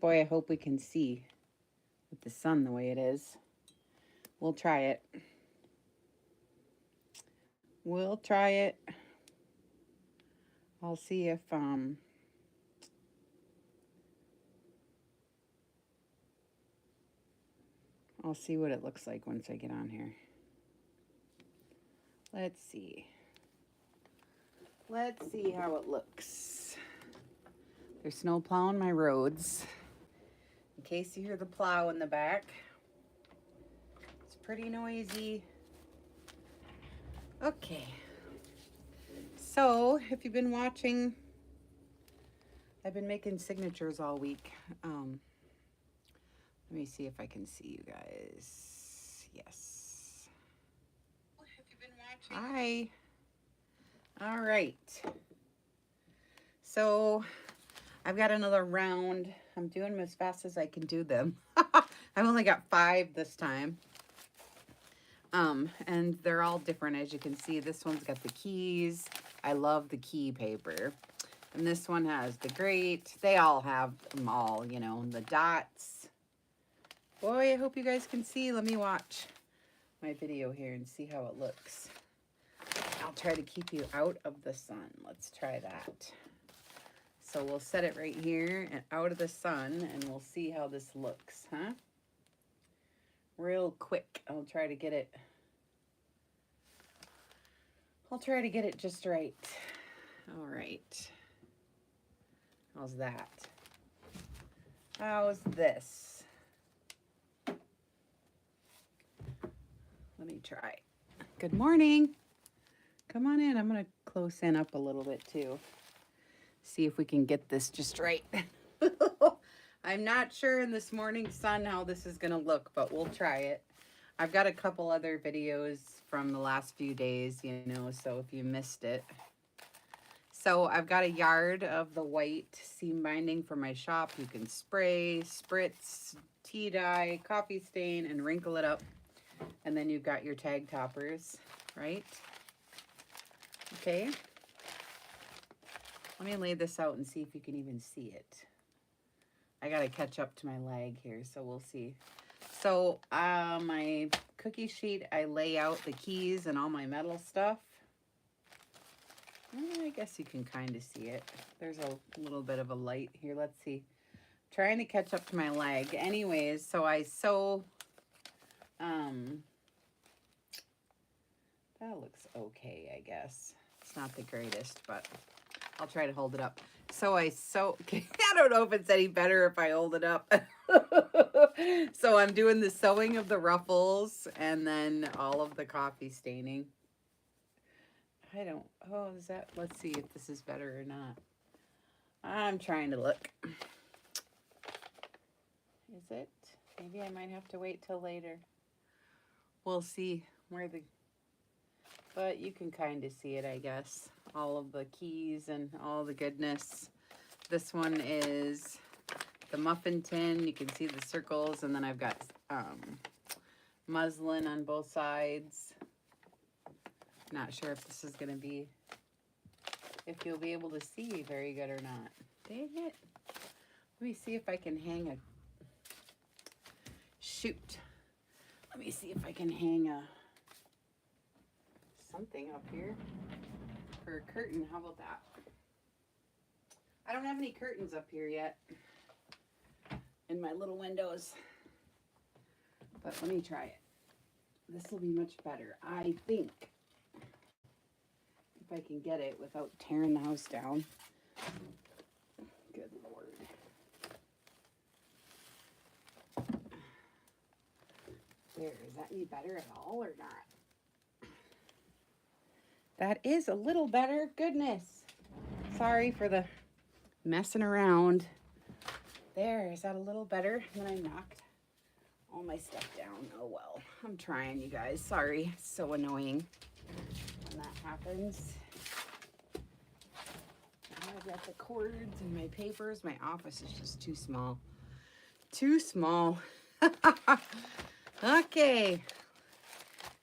boy, I hope we can see with the sun the way it is. We'll try it. We'll try it. I'll see if I'll see what it looks like once I get on here. Let's see. Let's see how it looks. There's snow plowing my roads. In case you hear the plow in the back. It's pretty noisy. Okay. So, if you've been watching, I've been making signatures all week. Let me see if I can see you guys. Yes. If you've been watching. Hi. All right. So, I've got another round. I'm doing them as fast as I can do them. I've only got 5 this time. And they're all different, as you can see. This one's got the keys. I love the key paper. And this one has the grate. They all have them all, you know, the dots. Boy, I hope you guys can see. Let me watch my video here and see how it looks. I'll try to keep you out of the sun. Let's try that. So we'll set it right here and out of the sun, and we'll see how this looks, huh? Real quick. I'll try to get it just right. All right. How's that? How's this? Let me try. Good morning. Come on in. I'm going to close in up a little bit too. See if we can get this just right. I'm not sure in this morning sun how this is going to look, but we'll try it. I've got a couple other videos from the last few days, you know, so if you missed it. So I've got a yard of the white seam binding for my shop. You can spray, spritz, tea dye, coffee stain, and wrinkle it up. And then you've got your tag toppers, right? Okay. Let me lay this out and see if you can even see it. I got to catch up to my lag here, so we'll see. So my cookie sheet, I lay out the keys and all my metal stuff. I guess you can kind of see it. There's a little bit of a light here. Let's see. Trying to catch up to my lag. Anyways, so I sew. That looks okay, I guess. It's not the greatest, but I'll try to hold it up. So I sew. Okay, I don't know if it's any better if I hold it up. So I'm doing the sewing of the ruffles and then all of the coffee staining. Is that, let's see if this is better or not. I'm trying to look. Is it? Maybe I might have to wait till later. We'll see but you can kind of see it, I guess. All of the keys and all the goodness. This one is the muffin tin. You can see the circles, and then I've got muslin on both sides. Not sure if this is going to be, if you'll be able to see very good or not. Dang it. Let me see if I can hang a, shoot. Let me see if I can hang something up here for a curtain. How about that? I don't have any curtains up here yet in my little windows, but let me try it. This will be much better, I think, if I can get it without tearing the house down. Good Lord. There, is that any better at all or not? That is a little better. Goodness. Sorry for the messing around. There, is that a little better? And then I knocked all my stuff down. Oh well, I'm trying, you guys. Sorry, it's so annoying when that happens. Now I've got the cords and my papers. My office is just too small. Too small. Okay.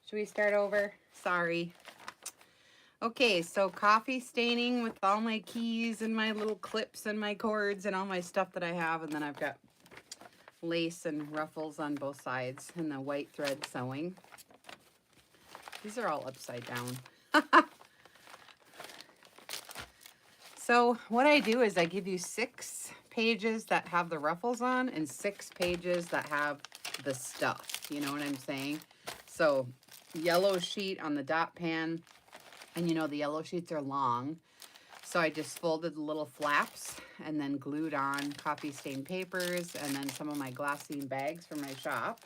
Should we start over? Sorry. Okay, so coffee staining with all my keys and my little clips and my cords and all my stuff that I have. And then I've got lace and ruffles on both sides and the white thread sewing. These are all upside down. So what I do is I give you 6 pages that have the ruffles on and 6 pages that have the stuff. You know what I'm saying? So yellow sheet on the dot pan, and you know the yellow sheets are long. So I just folded the little flaps and then glued on coffee stain papers and then some of my glassine bags from my shop.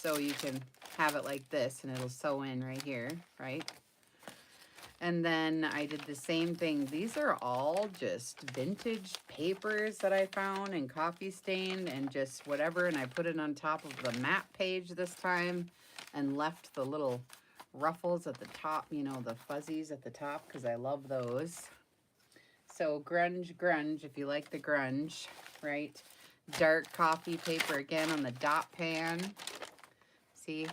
So you can have it like this and it'll sew in right here, right? And then I did the same thing. These are all just vintage papers that I found and coffee stained and just whatever. And I put it on top of the map page this time and left the little ruffles at the top, you know, the fuzzies at the top, because I love those. So grunge, if you like the grunge, right? Dark coffee paper again on the dot pan. See?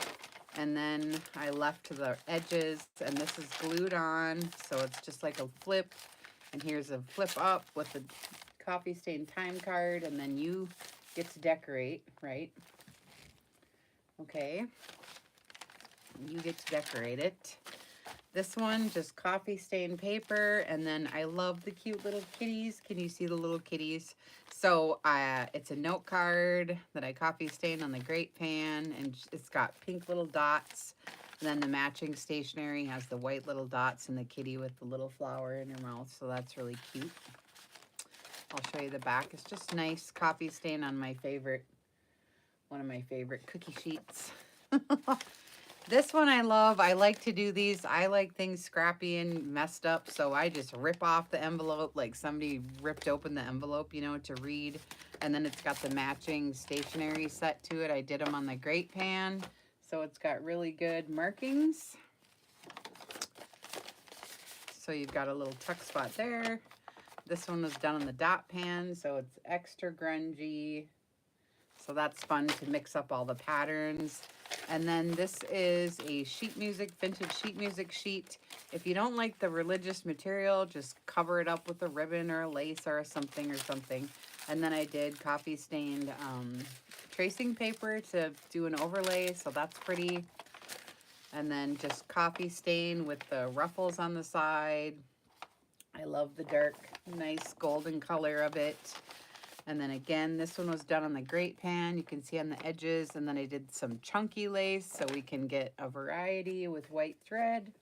And then I left the edges, and this is glued on, so it's just like a flip. And here's a flip up with the coffee stain time card, and then you get to decorate, right? Okay. You get to decorate it. This one, just coffee stain paper, and then I love the cute little kitties. Can you see the little kitties? So it's a note card that I coffee stained on the grate pan, and it's got pink little dots. And then the matching stationery has the white little dots and the kitty with the little flower in her mouth, so that's really cute. I'll show you the back. It's just nice coffee stain on my favorite, one of my favorite cookie sheets. This one I love. I like to do these. I like things scrappy and messed up, so I just rip off the envelope like somebody ripped open the envelope, you know, to read. And then it's got the matching stationery set to it. I did them on the grate pan, so it's got really good markings. So you've got a little tuck spot there. This one was done on the dot pan, so it's extra grungy. So that's fun to mix up all the patterns. And then this is a sheet music, vintage sheet music sheet. If you don't like the religious material, just cover it up with a ribbon or a lace or something. And then I did coffee stained tracing paper to do an overlay, so that's pretty. And then just coffee stain with the ruffles on the side. I love the dark, nice golden color of it. And then again, this one was done on the grate pan. You can see on the edges. And then I did some chunky lace so we can get a variety with white thread.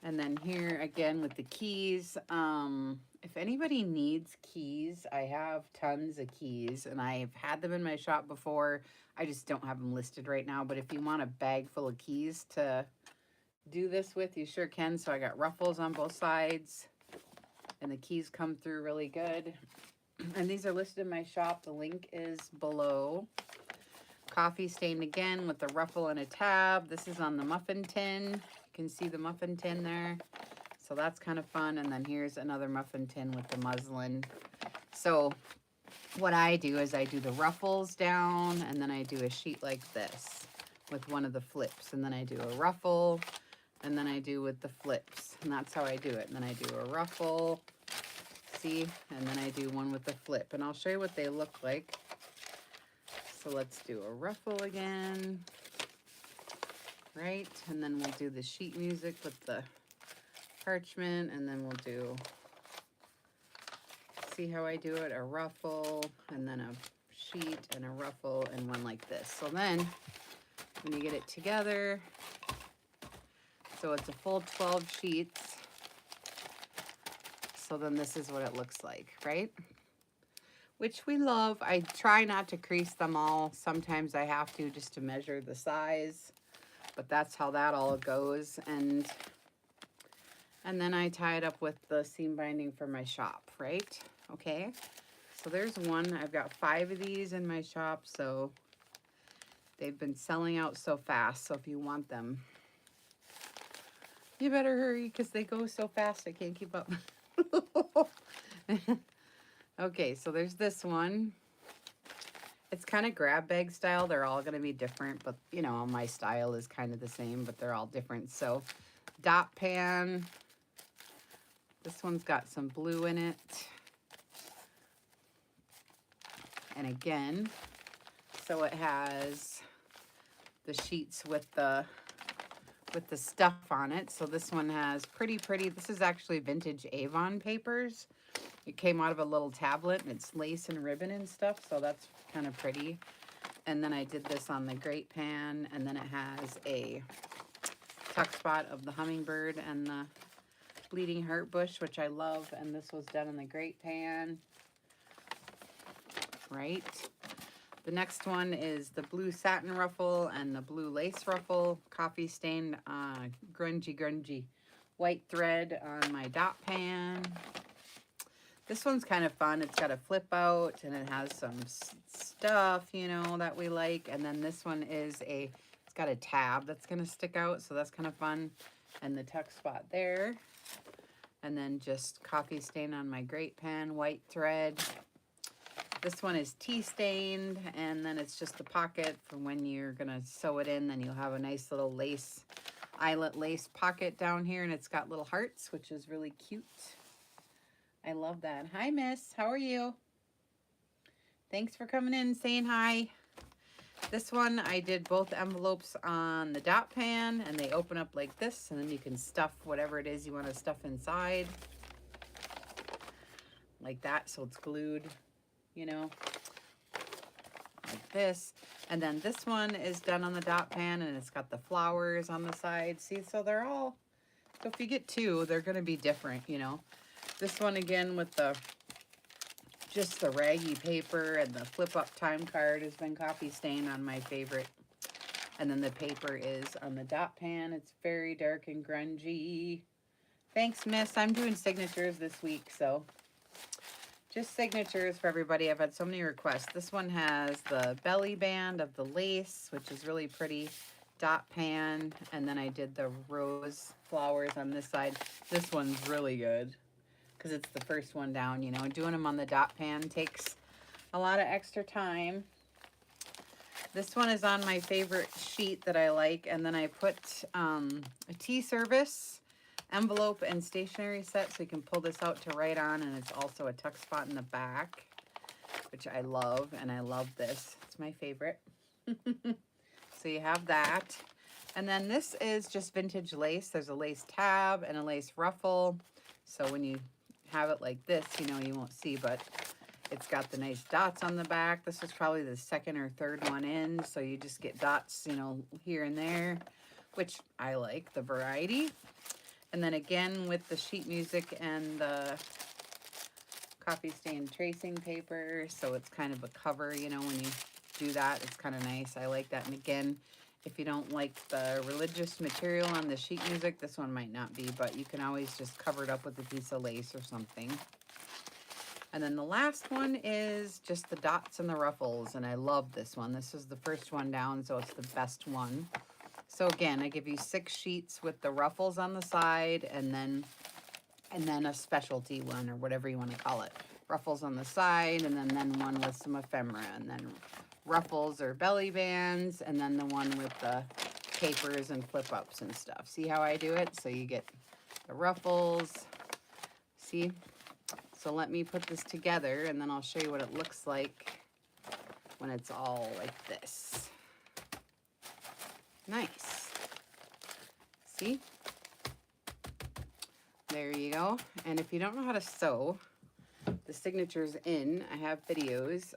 And then here again with the keys. If anybody needs keys, I have tons of keys and I've had them in my shop before. I just don't have them listed right now. But if you want a bag full of keys to do this with, you sure can. So I got ruffles on both sides and the keys come through really good. And these are listed in my shop. The link is below. Coffee stained again with the ruffle and a tab. This is on the muffin tin. You can see the muffin tin there. So that's kind of fun. And then here's another muffin tin with the muslin. So what I do is I do the ruffles down and then I do a sheet like this with one of the flips. And then I do a ruffle and then I do with the flips. And that's how I do it. And then I do a ruffle. See, and then I do one with the flip, and I'll show you what they look like. So let's do a ruffle again, right? And then we'll do the sheet music with the parchment, and then we'll do, see how I do it, a ruffle, and then a sheet, and a ruffle, and one like this. So then, when you get it together, so it's a full 12 sheets. So then this is what it looks like, right? Which we love. I try not to crease them all. Sometimes I have to just to measure the size, but that's how that all goes. And then I tie it up with the seam binding for my shop, right? Okay, so there's one. I've got 5 of these in my shop, so they've been selling out so fast. So if you want them, you better hurry because they go so fast I can't keep up. Okay, so there's this one. It's kind of grab bag style. They're all going to be different, but you know, my style is kind of the same, but they're all different. So dot pan. This one's got some blue in it. And again, so it has the sheets with the stuff on it. So this one has pretty. This is actually vintage Avon papers. It came out of a little tablet and it's lace and ribbon and stuff. So that's kind of pretty. And then I did this on the Great Pan, and then it has a tuck spot of the hummingbird and the bleeding heart bush, which I love. And this was done in the Great Pan, right? The next one is the blue satin ruffle and the blue lace ruffle, coffee stained grungy white thread on my dot pan. This one's kind of fun. It's got a flip out and it has some stuff, you know, that we like. And then this one is it's got a tab that's going to stick out. So that's kind of fun. And the tuck spot there. And then just coffee stain on my Great Pan, white thread. This one is tea stained, and then it's just a pocket for when you're going to sew it in. Then you'll have a nice little lace, eyelet lace pocket down here, and it's got little hearts, which is really cute. I love that. Hi, Miss. How are you? Thanks for coming in and saying hi. This one, I did both envelopes on the dot pan, and they open up like this, and then you can stuff whatever it is you want to stuff inside. Like that, so it's glued, you know, like this. And then this one is done on the dot pan, and it's got the flowers on the side. See, so they're all, so if you get two, they're going to be different, you know. This one again with the just the raggy paper and the flip up time card has been coffee stained on my favorite. And then the paper is on the dot pan. It's very dark and grungy. Thanks, Miss. I'm doing signatures this week, so just signatures for everybody. I've had so many requests. This one has the belly band of the lace, which is really pretty, dot pan. And then I did the rose flowers on this side. This one's really good because it's the first one down, you know. Doing them on the dot pan takes a lot of extra time. This one is on my favorite sheet that I like. And then I put a tea service envelope and stationery set, so you can pull this out to write on, and it's also a tuck spot in the back, which I love, and I love this. It's my favorite. So you have that. And then this is just vintage lace. There's a lace tab and a lace ruffle. So when you have it like this, you know, you won't see, but it's got the nice dots on the back. This is probably the second or third one in, so you just get dots, you know, here and there, which I like the variety. And then again with the sheet music and the coffee stain tracing paper, so it's kind of a cover, you know, when you do that, it's kind of nice. I like that. And again, if you don't like the religious material on the sheet music, this one might not be, but you can always just cover it up with a piece of lace or something. And then the last one is just the dots and the ruffles, and I love this one. This is the first one down, so it's the best one. So again, I give you 6 sheets with the ruffles on the side, and then a specialty one, or whatever you want to call it. Ruffles on the side, and then one with some ephemera, and then ruffles or belly bands, and then the one with the papers and flip ups and stuff. See how I do it? So you get the ruffles. See? So let me put this together, and then I'll show you what it looks like when it's all like this. Nice. See? There you go. And if you don't know how to sew the signatures in, I have videos.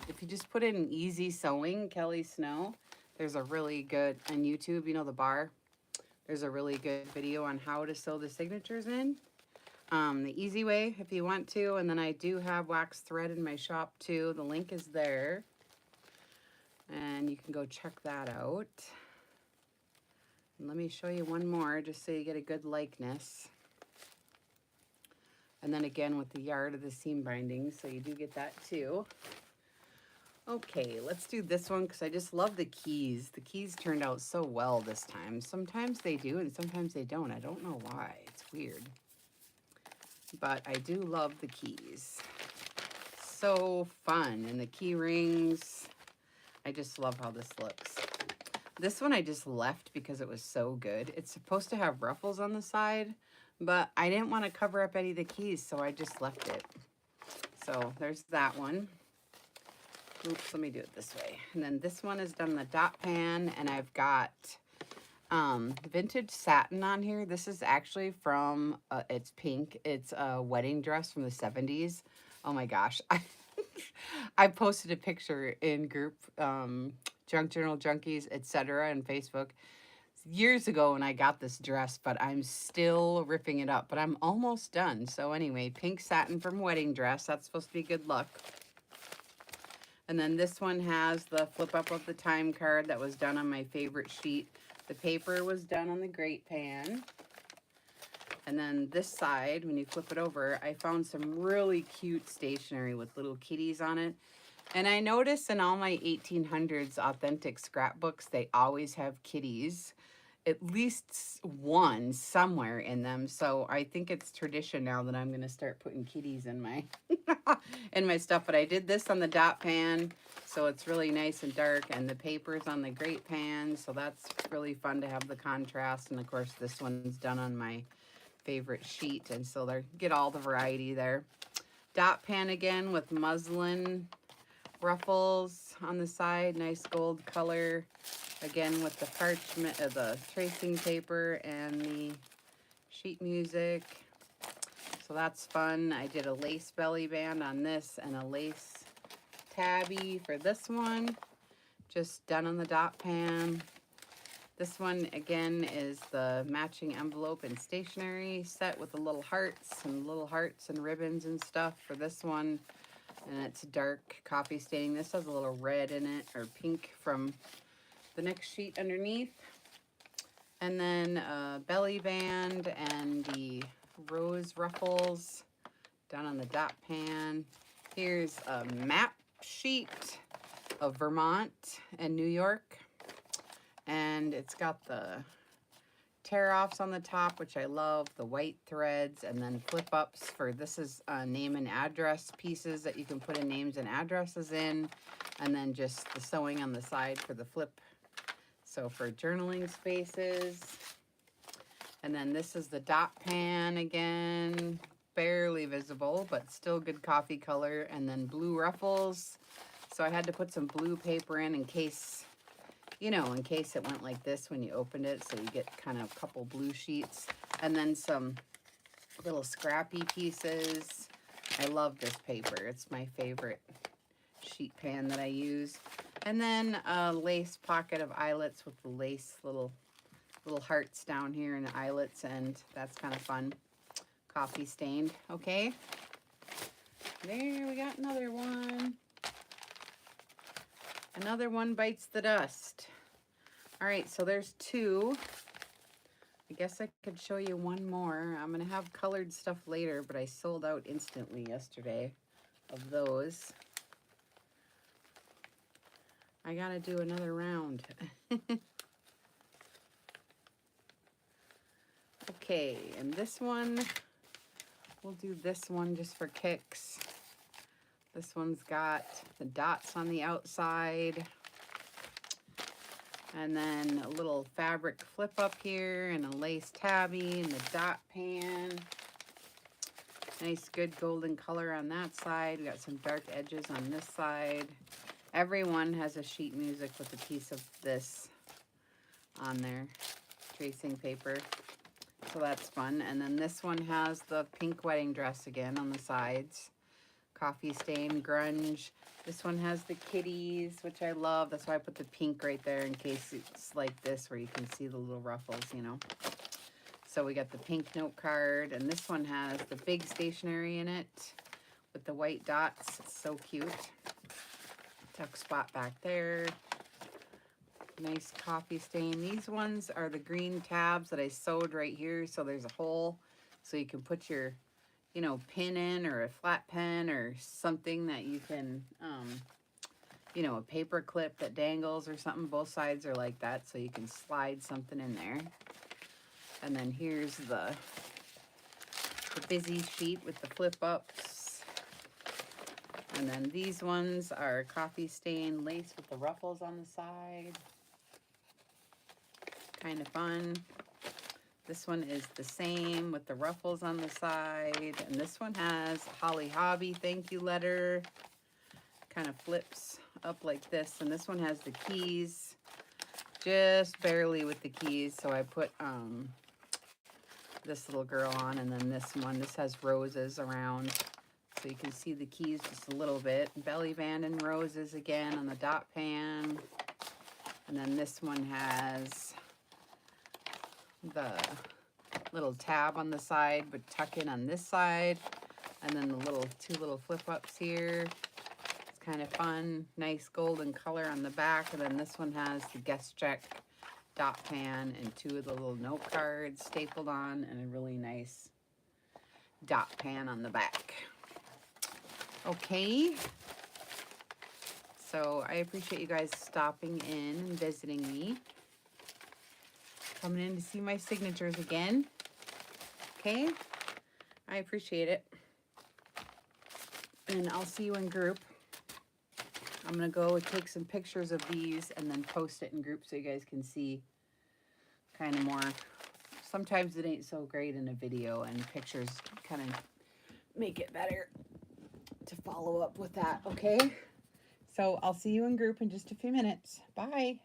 If you just put in easy sewing, Kelly Snow, there's a really good, on YouTube, you know, the bar, there's a really good video on how to sew the signatures in. The easy way if you want to. And then I do have wax thread in my shop too. The link is there. And you can go check that out. And let me show you one more just so you get a good likeness. And then again with the yard of the seam binding, so you do get that too. Okay, let's do this one because I just love the keys. The keys turned out so well this time. Sometimes they do and sometimes they don't. I don't know why. It's weird. But I do love the keys. So fun. And the key rings. I just love how this looks. This one I just left because it was so good. It's supposed to have ruffles on the side, but I didn't want to cover up any of the keys, so I just left it. So there's that one. Oops, let me do it this way. And then this one is done the dot pan, and I've got vintage satin on here. This is actually from, it's pink. It's a wedding dress from the 70s. Oh my gosh. I posted a picture in group, Junk Journal Junkies, etc. on Facebook years ago when I got this dress, but I'm still ripping it up, but I'm almost done. So anyway, pink satin from wedding dress. That's supposed to be good luck. And then this one has the flip up of the time card that was done on my favorite sheet. The paper was done on the grate pan. And then this side, when you flip it over, I found some really cute stationery with little kitties on it. And I noticed in all my 1800s authentic scrapbooks, they always have kitties, at least one somewhere in them. So I think it's tradition now that I'm going to start putting kitties in my in my stuff. But I did this on the dot pan, so it's really nice and dark, and the paper's on the grate pan, so that's really fun to have the contrast. And of course this one's done on my favorite sheet, and so they get all the variety there. Dot pan again with muslin ruffles on the side, nice gold color. Again with the parchment, the tracing paper and the sheet music. So that's fun. I did a lace belly band on this and a lace tabby for this one. Just done on the dot pan. This one again is the matching envelope and stationery set with the little hearts and ribbons and stuff for this one. And it's dark coffee staining. This has a little red in it, or pink from the next sheet underneath. And then a belly band and the rose ruffles down on the dot pan. Here's a map sheet of Vermont and New York. And it's got the tear-offs on the top, which I love, the white threads, and then flip-ups for, this is name and address pieces that you can put in names and addresses in, and then just the sewing on the side for the flip. So for journaling spaces. And then this is the dot pan again, barely visible, but still good coffee color, and then blue ruffles. So I had to put some blue paper in case, you know, in case it went like this when you opened it, so you get kind of a couple blue sheets. And then some little scrappy pieces. I love this paper. It's my favorite sheet pan that I use. And then a lace pocket of eyelets with the lace little hearts down here and the eyelets, and that's kind of fun. Coffee stained. Okay. There, we got another one. Another one bites the dust. All right, so there's two. I guess I could show you one more. I'm going to have colored stuff later, but I sold out instantly yesterday of those. I got to do another round. Okay, and this one, we'll do this one just for kicks. This one's got the dots on the outside. And then a little fabric flip up here and a lace tabby and the dot pan. Nice good golden color on that side. We got some dark edges on this side. Everyone has a sheet music with a piece of this on there, tracing paper. So that's fun. And then this one has the pink wedding dress again on the sides. Coffee stain, grunge. This one has the kitties, which I love. That's why I put the pink right there in case it's like this where you can see the little ruffles, you know. So we got the pink note card, and this one has the big stationery in it with the white dots. It's so cute. Tuck spot back there. Nice coffee stain. These ones are the green tabs that I sewed right here, so there's a hole so you can put your, you know, pin in, or a flat pen or something that you can, you know, a paper clip that dangles or something. Both sides are like that, so you can slide something in there. And then here's the busy sheet with the flip ups. And then these ones are coffee stain lace with the ruffles on the side. Kind of fun. This one is the same with the ruffles on the side. And this one has Holly Hobby thank you letter. kind of flips up like this, and this one has the keys, just barely with the keys. So I put this little girl on, and then this one, this has roses around, so you can see the keys just a little bit. Belly band and roses again on the dot pan. And then this one has the little tab on the side, but tuck in on this side. And then the two little flip ups here. It's kind of fun. Nice golden color on the back. And then this one has the guest check dot pan and two of the little note cards stapled on, and a really nice dot pan on the back. Okay. So I appreciate you guys stopping in and visiting me. Coming in to see my signatures again. Okay. I appreciate it. And I'll see you in group. I'm going to go take some pictures of these and then post it in group so you guys can see kind of more. Sometimes it ain't so great in a video, and pictures kind of make it better to follow up with that, okay? So I'll see you in group in just a few minutes. Bye.